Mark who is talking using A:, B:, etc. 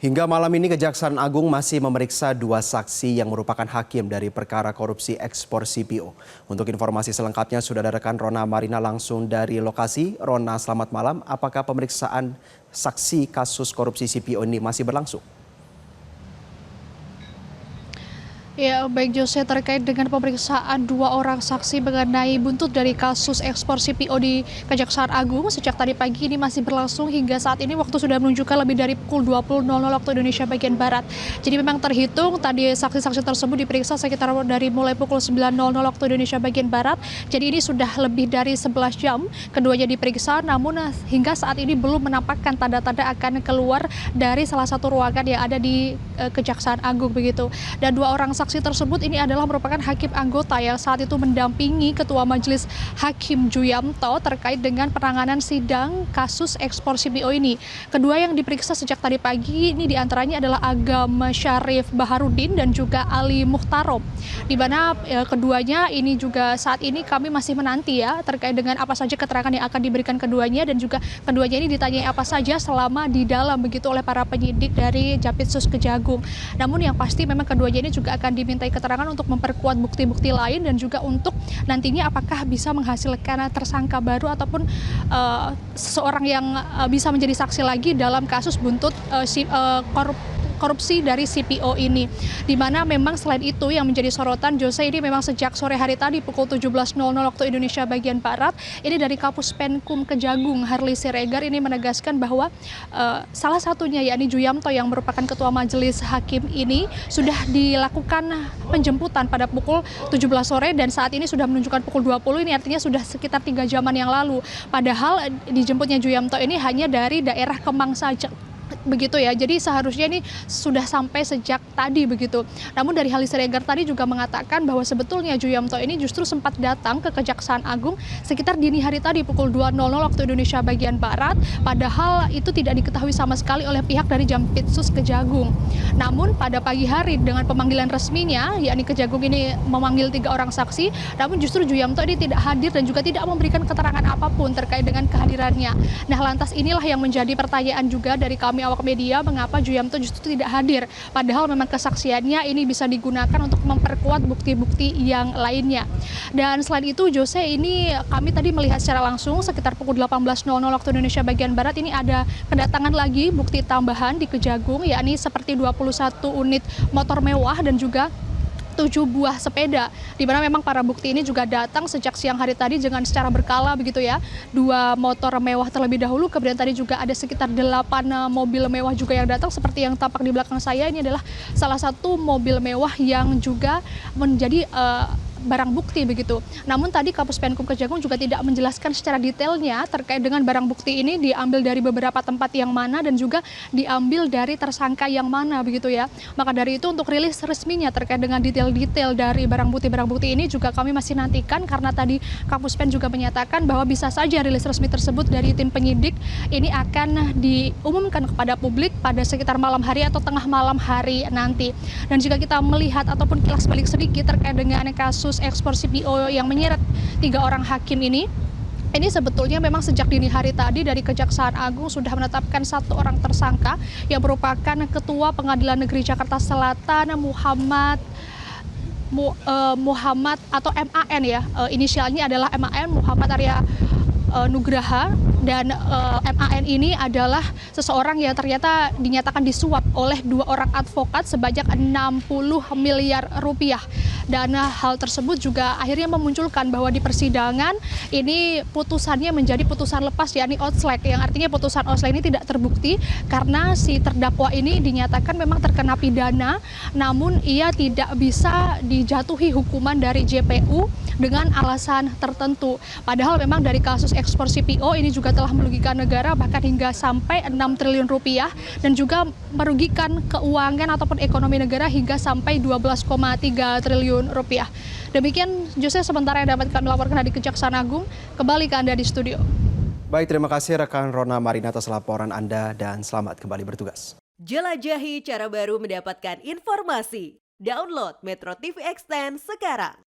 A: Hingga malam ini Kejaksaan Agung masih memeriksa dua saksi yang merupakan hakim dari perkara korupsi ekspor CPO. Untuk informasi selengkapnya sudah ada rekan Rona Marina langsung dari lokasi. Rona, selamat malam. Apakah pemeriksaan saksi kasus korupsi CPO ini masih berlangsung?
B: Ya, baik Jose, terkait dengan pemeriksaan dua orang saksi mengenai buntut dari kasus ekspor CPO di Kejaksaan Agung sejak tadi pagi ini masih berlangsung hingga saat ini waktu sudah menunjukkan lebih dari pukul 20.00 waktu Indonesia bagian Barat. Jadi memang terhitung tadi saksi-saksi tersebut diperiksa sekitar dari mulai pukul 9.00 waktu Indonesia bagian Barat. Jadi ini sudah lebih dari 11 jam keduanya diperiksa, namun hingga saat ini belum menampakkan tanda-tanda akan keluar dari salah satu ruangan yang ada di Kejaksaan Agung begitu. Dan dua orang saksi tersebut ini adalah merupakan hakim anggota yang saat itu mendampingi Ketua Majelis Hakim Juyamto terkait dengan penanganan sidang kasus ekspor CPO ini. Kedua yang diperiksa sejak tadi pagi ini diantaranya adalah Agam Syarif Baharudin dan juga Ali Muhtarom. Di mana keduanya ini juga saat ini kami masih menanti ya terkait dengan apa saja keterangan yang akan diberikan keduanya, dan juga keduanya ini ditanyai apa saja selama di dalam begitu oleh para penyidik dari Jampitsus Kejagung. Namun yang pasti memang keduanya ini juga akan dimintai keterangan untuk memperkuat bukti-bukti lain dan juga untuk nantinya apakah bisa menghasilkan tersangka baru ataupun seseorang yang bisa menjadi saksi lagi dalam kasus buntut korupsi dari CPO ini. Di mana memang selain itu yang menjadi sorotan Jose, ini memang sejak sore hari tadi pukul 17.00 waktu Indonesia bagian Barat, ini dari Kapus Penkum Kejagung Harli Siregar ini menegaskan bahwa salah satunya yakni Juyamto yang merupakan Ketua Majelis Hakim ini sudah dilakukan penjemputan pada pukul 17 sore dan saat ini sudah menunjukkan pukul 20, ini artinya sudah sekitar 3 jaman yang lalu. Padahal dijemputnya Juyamto ini hanya dari daerah Kemang saja begitu ya, jadi seharusnya ini sudah sampai sejak tadi begitu. Namun dari Harli Siregar tadi juga mengatakan bahwa sebetulnya Juyamto ini justru sempat datang ke Kejaksaan Agung sekitar dini hari tadi pukul 2.00 waktu Indonesia bagian Barat, padahal itu tidak diketahui sama sekali oleh pihak dari Jampitsus Kejagung. Namun pada pagi hari dengan pemanggilan resminya, yakni Kejagung ini memanggil 3 orang saksi, namun justru Juyamto ini tidak hadir dan juga tidak memberikan keterangan apapun terkait dengan kehadirannya. Nah, lantas inilah yang menjadi pertanyaan juga dari kami awak media, mengapa Juyamto justru tidak hadir, padahal memang kesaksiannya ini bisa digunakan untuk memperkuat bukti-bukti yang lainnya. Dan selain itu Jose, ini kami tadi melihat secara langsung sekitar pukul 18.00 waktu Indonesia bagian Barat ini ada kedatangan lagi bukti tambahan di Kejagung, yakni seperti 21 unit motor mewah dan juga 7 buah sepeda, di mana memang para bukti ini juga datang sejak siang hari tadi dengan secara berkala begitu ya. 2 motor mewah terlebih dahulu, kemudian tadi juga ada sekitar 8 mobil mewah juga yang datang seperti yang tampak di belakang saya. Ini adalah salah satu mobil mewah yang juga menjadi barang bukti begitu. Namun tadi Kapus Penkum Kejagung juga tidak menjelaskan secara detailnya terkait dengan barang bukti ini diambil dari beberapa tempat yang mana dan juga diambil dari tersangka yang mana begitu ya. Maka dari itu untuk rilis resminya terkait dengan detail-detail dari barang bukti ini juga kami masih nantikan, karena tadi Kapus Pen juga menyatakan bahwa bisa saja rilis resmi tersebut dari tim penyidik ini akan diumumkan kepada publik pada sekitar malam hari atau tengah malam hari nanti. Dan jika kita melihat ataupun kilas balik sedikit terkait dengan kasus ekspor CPO yang menyeret 3 orang hakim ini sebetulnya memang sejak dini hari tadi dari Kejaksaan Agung sudah menetapkan 1 orang tersangka yang merupakan Ketua Pengadilan Negeri Jakarta Selatan Muhammad atau MAN ya, inisialnya adalah MAN, Muhammad Arya Nugraha. Dan MAN ini adalah seseorang yang ternyata dinyatakan disuap oleh 2 orang advokat sebanyak 60 miliar rupiah. Dan hal tersebut juga akhirnya memunculkan bahwa di persidangan ini putusannya menjadi putusan lepas, yakni outslek, yang artinya putusan outslek ini tidak terbukti karena si terdakwa ini dinyatakan memang terkena pidana, namun ia tidak bisa dijatuhi hukuman dari JPU dengan alasan tertentu. Padahal memang dari kasus ekspor CPO ini juga telah merugikan negara bahkan hingga sampai 6 triliun rupiah dan juga merugikan keuangan ataupun ekonomi negara hingga sampai 12,3 triliun rupiah. Demikian Jose sementara yang dapat kami laporkan dari Kejaksaan Agung. Kembali ke Anda di studio.
A: Baik, terima kasih rekan Rona Marina atas laporan Anda dan selamat kembali bertugas.
C: Jelajahi cara baru mendapatkan informasi. Download Metro TV Extend sekarang.